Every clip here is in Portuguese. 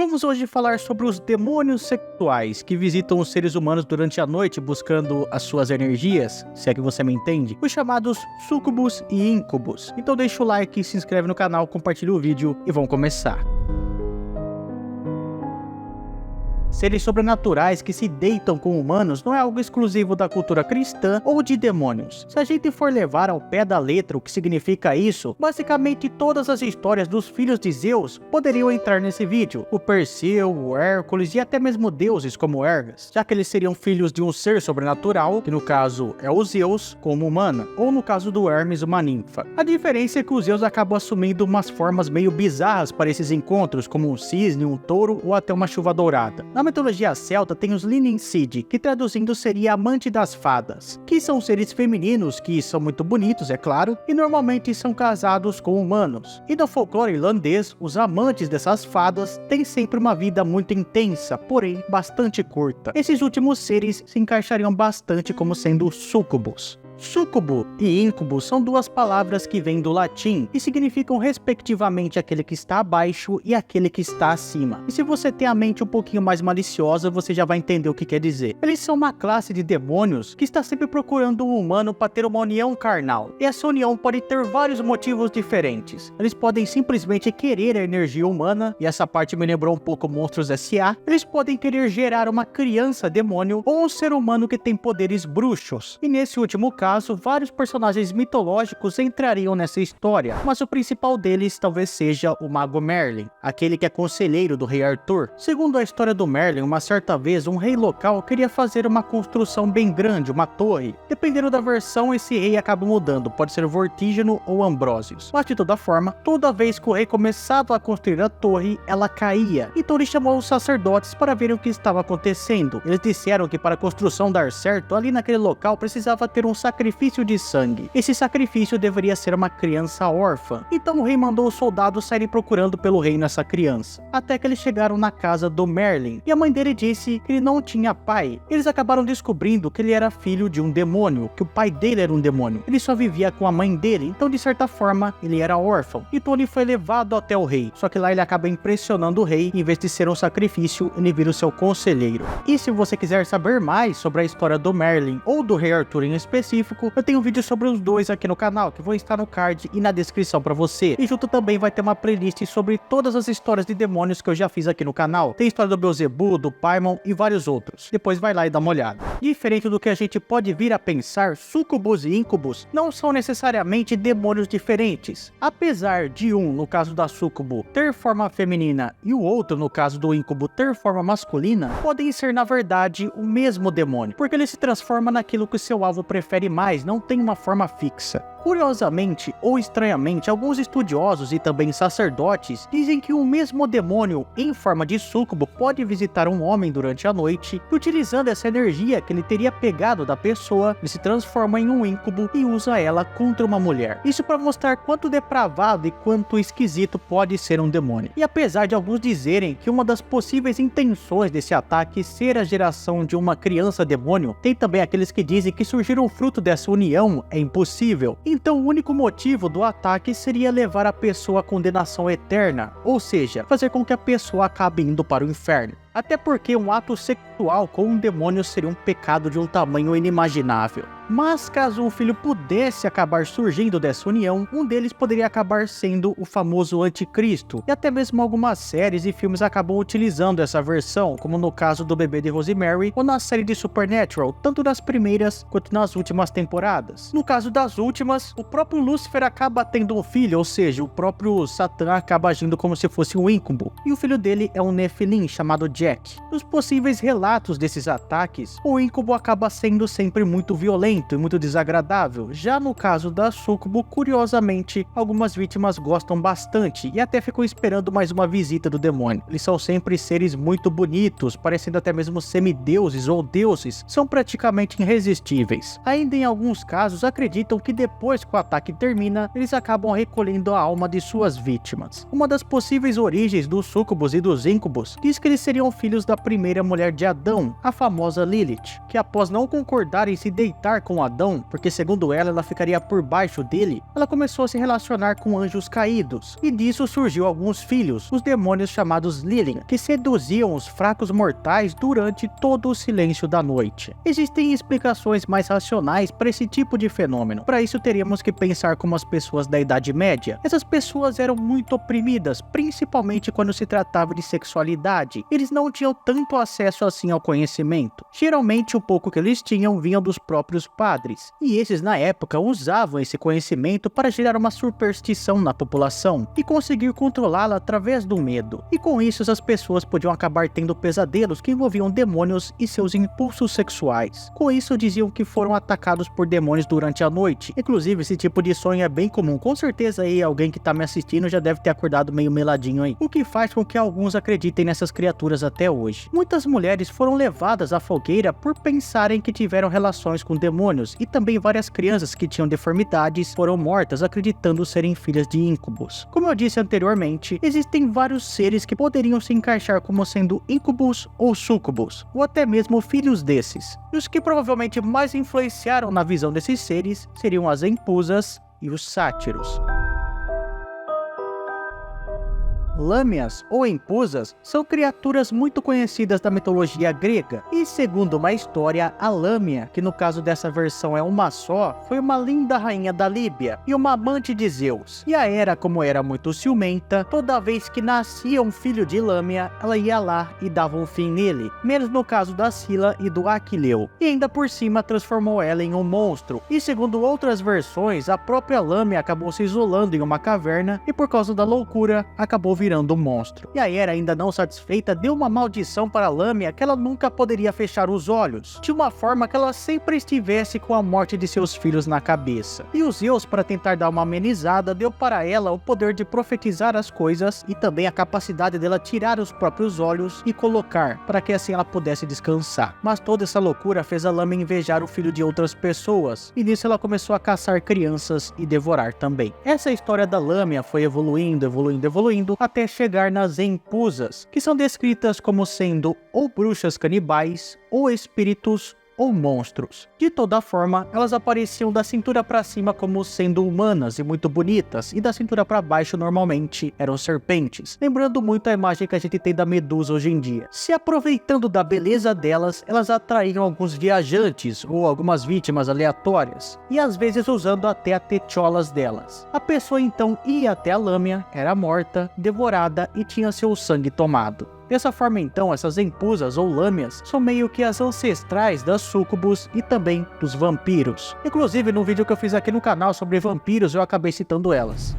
Vamos hoje falar sobre os demônios sexuais que visitam os seres humanos durante a noite buscando as suas energias, se é que você me entende, os chamados súcubos e íncubos. Então deixa o like, se inscreve no canal, compartilha o vídeo e vamos começar. Seres sobrenaturais que se deitam com humanos não é algo exclusivo da cultura cristã ou de demônios. Se a gente for levar ao pé da letra o que significa isso, basicamente todas as histórias dos filhos de Zeus poderiam entrar nesse vídeo. O Perseu, o Hércules e até mesmo deuses como Hermes, já que eles seriam filhos de um ser sobrenatural, que no caso é o Zeus, como humana, ou no caso do Hermes, uma ninfa. A diferença é que o Zeus acaba assumindo umas formas meio bizarras para esses encontros, como um cisne, um touro ou até uma chuva dourada. Na mitologia celta tem os Linancide, que traduzindo seria amante das fadas, que são seres femininos que são muito bonitos, é claro, e normalmente são casados com humanos. E no folclore irlandês, os amantes dessas fadas têm sempre uma vida muito intensa, porém bastante curta. Esses últimos seres se encaixariam bastante como sendo súcubos. Súcubo e íncubo são duas palavras que vêm do latim e significam respectivamente aquele que está abaixo e aquele que está acima. E se você tem a mente um pouquinho mais maliciosa, você já vai entender o que quer dizer. Eles são uma classe de demônios que está sempre procurando um humano para ter uma união carnal. E essa união pode ter vários motivos diferentes. Eles podem simplesmente querer a energia humana, e essa parte me lembrou um pouco Monstros S.A. Eles podem querer gerar uma criança demônio ou um ser humano que tem poderes bruxos. E nesse último caso, vários personagens mitológicos entrariam nessa história, mas o principal deles talvez seja o mago Merlin, aquele que é conselheiro do rei Arthur. Segundo a história do Merlin, uma certa vez um rei local queria fazer uma construção bem grande, uma torre. Dependendo da versão, esse rei acaba mudando, pode ser Vortígeno ou Ambrósios. Mas de toda forma, toda vez que o rei começava a construir a torre, ela caía. Então ele chamou os sacerdotes para verem o que estava acontecendo. Eles disseram que para a construção dar certo, ali naquele local precisava ter um sacrifício de sangue. Esse sacrifício deveria ser uma criança órfã. Então o rei mandou os soldados saírem procurando pelo reino essa criança. Até que eles chegaram na casa do Merlin. E a mãe dele disse que ele não tinha pai. Eles acabaram descobrindo que ele era filho de um demônio, que o pai dele era um demônio. Ele só vivia com a mãe dele, então de certa forma ele era órfão. Então ele foi levado até o rei. Só que lá ele acaba impressionando o rei. Em vez de ser um sacrifício, ele vira o seu conselheiro. E se você quiser saber mais sobre a história do Merlin ou do rei Arthur em específico, eu tenho um vídeo sobre os dois aqui no canal, que vou estar no card e na descrição pra você. E junto também vai ter uma playlist sobre todas as histórias de demônios que eu já fiz aqui no canal. Tem história do Beelzebub, do Paimon e vários outros. Depois vai lá e dá uma olhada. Diferente do que a gente pode vir a pensar, súcubos e íncubos não são necessariamente demônios diferentes. Apesar de um, no caso da súcubo, ter forma feminina e o outro, no caso do íncubo, ter forma masculina, podem ser na verdade o mesmo demônio, porque ele se transforma naquilo que o seu alvo prefere mais, não tem uma forma fixa. Curiosamente ou estranhamente, alguns estudiosos e também sacerdotes dizem que o mesmo demônio em forma de súcubo pode visitar um homem durante a noite e, utilizando essa energia que ele teria pegado da pessoa, ele se transforma em um íncubo e usa ela contra uma mulher. Isso para mostrar quanto depravado e quanto esquisito pode ser um demônio. E apesar de alguns dizerem que uma das possíveis intenções desse ataque ser a geração de uma criança demônio, tem também aqueles que dizem que surgir um fruto dessa união é impossível. Então o único motivo do ataque seria levar a pessoa à condenação eterna, ou seja, fazer com que a pessoa acabe indo para o inferno. Até porque um ato sexual com um demônio seria um pecado de um tamanho inimaginável. Mas caso um filho pudesse acabar surgindo dessa união, um deles poderia acabar sendo o famoso anticristo. E até mesmo algumas séries e filmes acabam utilizando essa versão, como no caso do bebê de Rosemary ou na série de Supernatural, tanto nas primeiras quanto nas últimas temporadas. No caso das últimas, o próprio Lúcifer acaba tendo um filho, ou seja, o próprio Satã acaba agindo como se fosse um íncubo. E o filho dele é um Nephilim chamado Jack. Nos possíveis relatos desses ataques, o íncubo acaba sendo sempre muito violento e muito desagradável. Já no caso da súcubo, curiosamente, algumas vítimas gostam bastante e até ficam esperando mais uma visita do demônio. Eles são sempre seres muito bonitos, parecendo até mesmo semideuses ou deuses, são praticamente irresistíveis. Ainda em alguns casos, acreditam que depois que o ataque termina, eles acabam recolhendo a alma de suas vítimas. Uma das possíveis origens dos súcubos e dos íncubos diz que eles seriam eram filhos da primeira mulher de Adão, a famosa Lilith, que após não concordar em se deitar com Adão, porque segundo ela ficaria por baixo dele, ela começou a se relacionar com anjos caídos, e disso surgiu alguns filhos, os demônios chamados Lilith, que seduziam os fracos mortais durante todo o silêncio da noite. Existem explicações mais racionais para esse tipo de fenômeno. Para isso teríamos que pensar como as pessoas da Idade Média. Essas pessoas eram muito oprimidas, principalmente quando se tratava de sexualidade. Eles não tinham tanto acesso assim ao conhecimento. Geralmente o pouco que eles tinham vinha dos próprios padres, e esses na época usavam esse conhecimento para gerar uma superstição na população e conseguir controlá-la através do medo. E com isso essas pessoas podiam acabar tendo pesadelos que envolviam demônios e seus impulsos sexuais. Com isso diziam que foram atacados por demônios durante a noite. Inclusive esse tipo de sonho é bem comum. Com certeza aí alguém que tá me assistindo já deve ter acordado meio meladinho aí. O que faz com que alguns acreditem nessas criaturas até hoje. Muitas mulheres foram levadas à fogueira por pensarem que tiveram relações com demônios, e também várias crianças que tinham deformidades foram mortas acreditando serem filhas de íncubos. Como eu disse anteriormente, existem vários seres que poderiam se encaixar como sendo íncubos ou súcubos, ou até mesmo filhos desses. E os que provavelmente mais influenciaram na visão desses seres seriam as empusas e os sátiros. Lâmias ou empusas são criaturas muito conhecidas da mitologia grega, e segundo uma história, a Lâmia, que no caso dessa versão é uma só, foi uma linda rainha da Líbia e uma amante de Zeus. E a Hera, como era muito ciumenta, toda vez que nascia um filho de Lâmia, ela ia lá e dava um fim nele, menos no caso da Sila e do Aquileu, e ainda por cima transformou ela em um monstro. E segundo outras versões, a própria Lâmia acabou se isolando em uma caverna e por causa da loucura acabou virando um monstro. E a Hera, ainda não satisfeita, deu uma maldição para a Lâmia que ela nunca poderia fechar os olhos, de uma forma que ela sempre estivesse com a morte de seus filhos na cabeça. E os Zeus, para tentar dar uma amenizada, deu para ela o poder de profetizar as coisas e também a capacidade dela tirar os próprios olhos e colocar, para que assim ela pudesse descansar. Mas toda essa loucura fez a Lâmia invejar o filho de outras pessoas, e nisso ela começou a caçar crianças e devorar também. Essa história da Lâmia foi evoluindo, até chegar nas empusas, que são descritas como sendo ou bruxas canibais, ou espíritos, ou monstros. De toda forma, elas apareciam da cintura para cima como sendo humanas e muito bonitas, e da cintura para baixo normalmente eram serpentes, lembrando muito a imagem que a gente tem da Medusa hoje em dia. Se aproveitando da beleza delas, elas atraíam alguns viajantes ou algumas vítimas aleatórias, e às vezes usando até as tetiolas delas. A pessoa então ia até a Lâmia, era morta, devorada e tinha seu sangue tomado. Dessa forma então, essas empusas ou lâmias são meio que as ancestrais das súcubos e também dos vampiros. Inclusive no vídeo que eu fiz aqui no canal sobre vampiros eu acabei citando elas.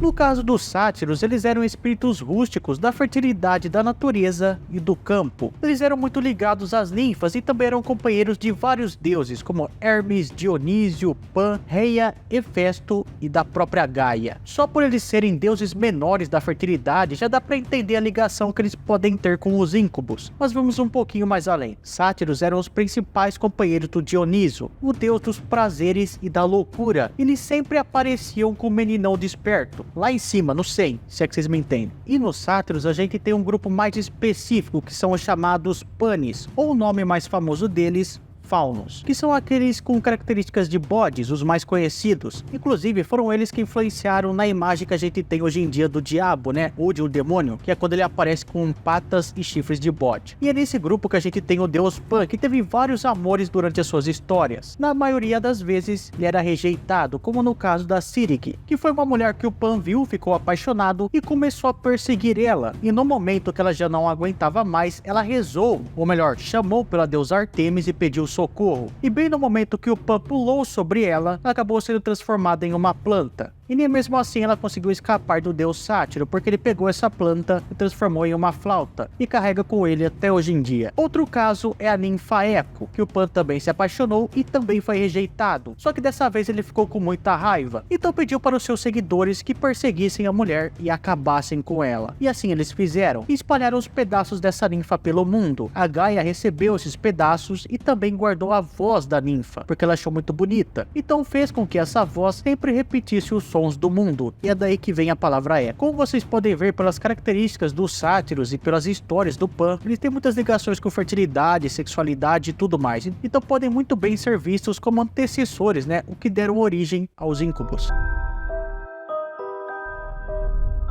No caso dos sátiros, eles eram espíritos rústicos da fertilidade da natureza e do campo. Eles eram muito ligados às ninfas e também eram companheiros de vários deuses, como Hermes, Dionísio, Pan, Reia, Hefesto e da própria Gaia. Só por eles serem deuses menores da fertilidade, já dá para entender a ligação que eles podem ter com os íncubos. Mas vamos um pouquinho mais além. Sátiros eram os principais companheiros do Dioniso, o deus dos prazeres e da loucura. Eles sempre apareciam com o meninão desperto, lá em cima, no 100, se é que vocês me entendem. E nos sátiros a gente tem um grupo mais específico, que são os chamados panis, ou o nome mais famoso deles, faunos, que são aqueles com características de bodes, os mais conhecidos. Inclusive foram eles que influenciaram na imagem que a gente tem hoje em dia do diabo, né, ou de um demônio, que é quando ele aparece com patas e chifres de bode. E é nesse grupo que a gente tem o deus Pan, que teve vários amores durante as suas histórias. Na maioria das vezes ele era rejeitado, como no caso da Sirike, que foi uma mulher que o Pan viu, ficou apaixonado e começou a perseguir ela. E no momento que ela já não aguentava mais, ela rezou, ou melhor, chamou pela deusa Artemis e pediu socorro. E bem no momento que o Pan pulou sobre ela, ela acabou sendo transformada em uma planta. E nem mesmo assim ela conseguiu escapar do deus sátiro, porque ele pegou essa planta e transformou em uma flauta, e carrega com ele até hoje em dia. Outro caso é a ninfa Eco, que o Pan também se apaixonou e também foi rejeitado, só que dessa vez ele ficou com muita raiva, então pediu para os seus seguidores que perseguissem a mulher e acabassem com ela. E assim eles fizeram, e espalharam os pedaços dessa ninfa pelo mundo. A Gaia recebeu esses pedaços e também guardou a voz da ninfa, porque ela achou muito bonita, então fez com que essa voz sempre repetisse o som sons do mundo, e é daí que vem a palavra é. Como vocês podem ver pelas características dos sátiros e pelas histórias do Pan, eles têm muitas ligações com fertilidade, sexualidade e tudo mais, então podem muito bem ser vistos como antecessores, né, o que deram origem aos íncubos.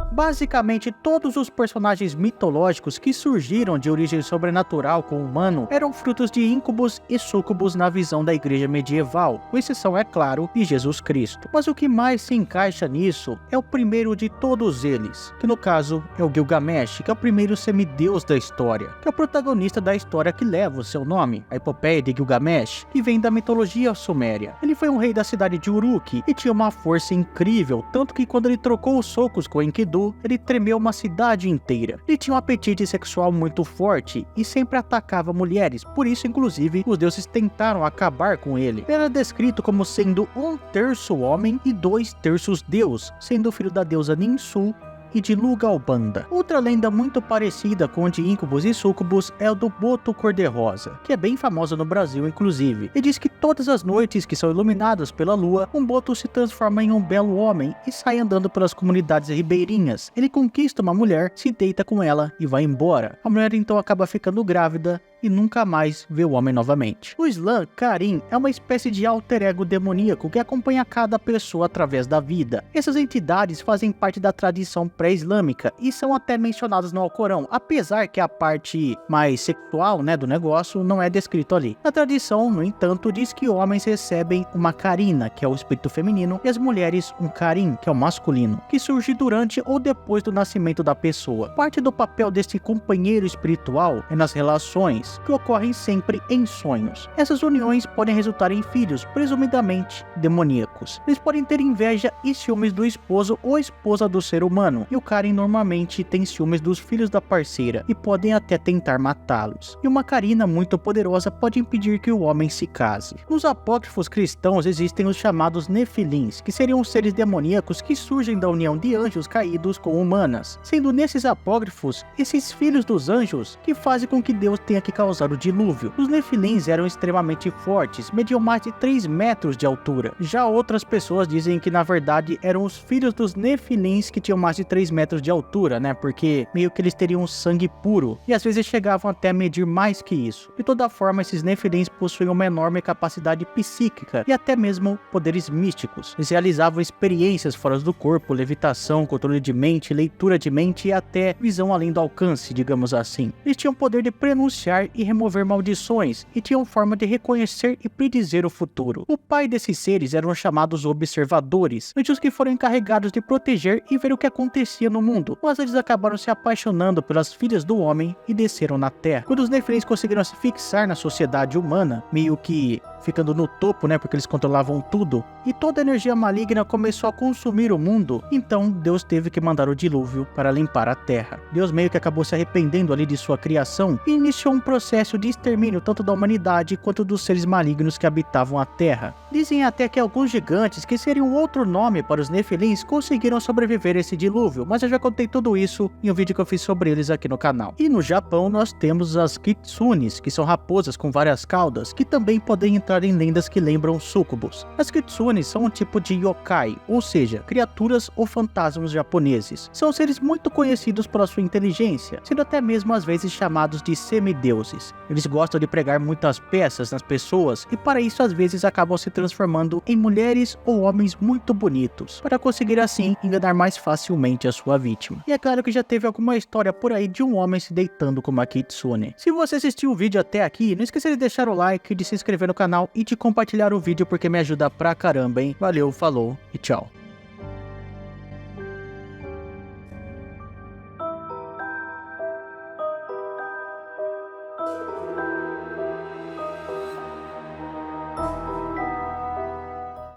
Basicamente, todos os personagens mitológicos que surgiram de origem sobrenatural com o humano eram frutos de íncubos e súcubos na visão da igreja medieval, com exceção, é claro, de Jesus Cristo. Mas o que mais se encaixa nisso é o primeiro de todos eles, que no caso é o Gilgamesh, que é o primeiro semideus da história, que é o protagonista da história que leva o seu nome, a Epopeia de Gilgamesh, que vem da mitologia suméria. Ele foi um rei da cidade de Uruk e tinha uma força incrível, tanto que quando ele trocou os socos com Enkidu, ele tremeu uma cidade inteira. Ele tinha um apetite sexual muito forte e sempre atacava mulheres, por isso inclusive os deuses tentaram acabar com ele. Ele era descrito como sendo 1/3 homem e 2/3 deus, sendo filho da deusa Ninsu e de Lugalbanda. Outra lenda muito parecida com a de íncubos e súcubos é o do Boto Cor-de-Rosa, que é bem famosa no Brasil inclusive, e diz que todas as noites que são iluminadas pela lua, um boto se transforma em um belo homem e sai andando pelas comunidades ribeirinhas. Ele conquista uma mulher, se deita com ela e vai embora. A mulher então acaba ficando grávida e nunca mais vê o homem novamente. O Islã, Karim, é uma espécie de alter ego demoníaco que acompanha cada pessoa através da vida. Essas entidades fazem parte da tradição pré-islâmica e são até mencionadas no Alcorão, apesar que a parte mais sexual, né, do negócio não é descrito ali. A tradição, no entanto, diz que homens recebem uma Karina, que é o espírito feminino, e as mulheres um Karim, que é o masculino, que surge durante ou depois do nascimento da pessoa. Parte do papel desse companheiro espiritual é nas relações, que ocorrem sempre em sonhos. Essas uniões podem resultar em filhos, presumidamente demoníacos. Eles podem ter inveja e ciúmes do esposo ou esposa do ser humano, e o Karim normalmente tem ciúmes dos filhos da parceira, e podem até tentar matá-los. E uma Karina muito poderosa pode impedir que o homem se case. Nos apócrifos cristãos existem os chamados Nefilins, que seriam seres demoníacos que surgem da união de anjos caídos com humanas, sendo nesses apócrifos esses filhos dos anjos que fazem com que Deus tenha que causar o dilúvio. Os Nefilins eram extremamente fortes, mediam mais de 3 metros de altura. Já outras pessoas dizem que na verdade eram os filhos dos Nefilins que tinham mais de 3 metros de altura, né, porque meio que eles teriam sangue puro, e às vezes chegavam até a medir mais que isso. De toda forma, esses Nefilins possuíam uma enorme capacidade psíquica e até mesmo poderes místicos. Eles realizavam experiências fora do corpo, levitação, controle de mente, leitura de mente e até visão além do alcance, digamos assim. Eles tinham poder de pronunciar e remover maldições, e tinham forma de reconhecer e predizer o futuro. O pai desses seres eram chamados observadores, anjos que foram encarregados de proteger e ver o que acontecia no mundo, mas eles acabaram se apaixonando pelas filhas do homem e desceram na Terra. Quando os Nefilins conseguiram se fixar na sociedade humana, meio que ficando no topo, né, porque eles controlavam tudo, e toda a energia maligna começou a consumir o mundo, então Deus teve que mandar o dilúvio para limpar a Terra. Deus meio que acabou se arrependendo ali de sua criação e iniciou um processo de extermínio tanto da humanidade quanto dos seres malignos que habitavam a Terra. Dizem até que alguns gigantes, que seriam outro nome para os Nefilins, conseguiram sobreviver a esse dilúvio, mas eu já contei tudo isso em um vídeo que eu fiz sobre eles aqui no canal. E no Japão nós temos as Kitsunes, que são raposas com várias caudas, que também podem entrar em lendas que lembram súcubos. As Kitsunes são um tipo de yokai, ou seja, criaturas ou fantasmas japoneses. São seres muito conhecidos pela sua inteligência, sendo até mesmo às vezes chamados de semideuses. Eles gostam de pregar muitas peças nas pessoas e para isso às vezes acabam se transformando em mulheres ou homens muito bonitos, para conseguir assim enganar mais facilmente a sua vítima. E é claro que já teve alguma história por aí de um homem se deitando com uma Kitsune. Se você assistiu o vídeo até aqui, não esqueça de deixar o like, de se inscrever no canal e de compartilhar o vídeo porque me ajuda pra caramba, hein? Valeu, falou e tchau.